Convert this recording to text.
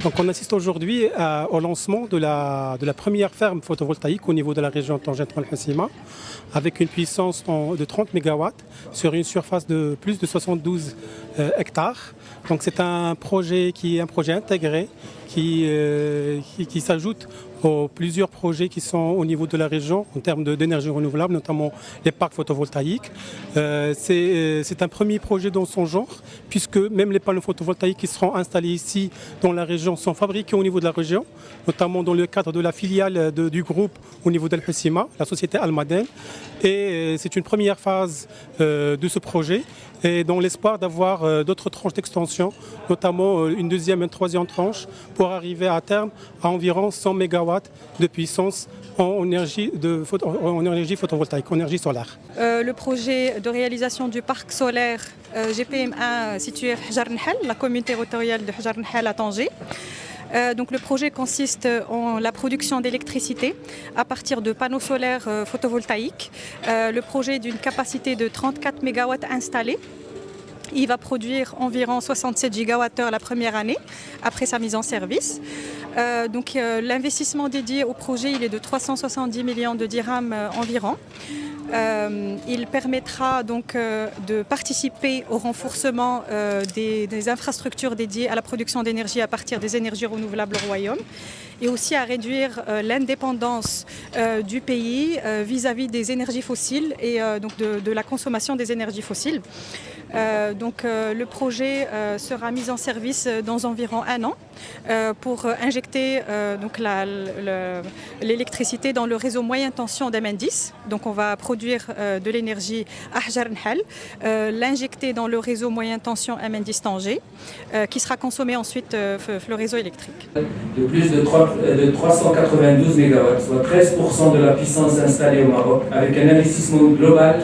Donc on assiste aujourd'hui au lancement de la première ferme photovoltaïque au niveau de la région Tangent-Al-Hoceima avec une puissance de 30 MW sur une surface de plus de 72 hectares. Donc c'est un projet qui est un projet intégré qui s'ajoute aux plusieurs projets qui sont au niveau de la région en termes d'énergie renouvelable, notamment les parcs photovoltaïques. C'est un premier projet dans son genre, puisque même les panneaux photovoltaïques qui seront installés ici dans la région sont fabriqués au niveau de la région, notamment dans le cadre de la filiale du groupe au niveau d'Al-Hoceima, la société Al-Maden. Et c'est une première phase de ce projet, et dans l'espoir d'avoir d'autres tranches d'extension, notamment une deuxième et une troisième tranche, pour arriver à terme à environ 100 MW de puissance en énergie photovoltaïque, en énergie solaire. Le projet de réalisation du parc solaire GPM1 situé à Hajar Nahal, la commune territoriale de Hajar Nahal à Tanger. Donc le projet consiste en la production d'électricité à partir de panneaux solaires photovoltaïques. Le projet est d'une capacité de 34 MW installés. Il va produire environ 67 GWh la première année après sa mise en service. L'investissement dédié au projet il est de 370 millions de dirhams environ. Il permettra donc de participer au renforcement des infrastructures dédiées à la production d'énergie à partir des énergies renouvelables au Royaume et aussi à réduire l'indépendance du pays vis-à-vis des énergies fossiles et donc de la consommation des énergies fossiles. Le projet sera mis en service dans environ un an pour injecter l'électricité dans le réseau moyenne tension d'Amendis. Donc on va produire de l'énergie à Hajar Nahal, l'injecter dans le réseau moyenne tension Amendis Tanger, qui sera consommé ensuite le réseau électrique. De plus de 392 MW, soit 13% de la puissance installée au Maroc, avec un investissement global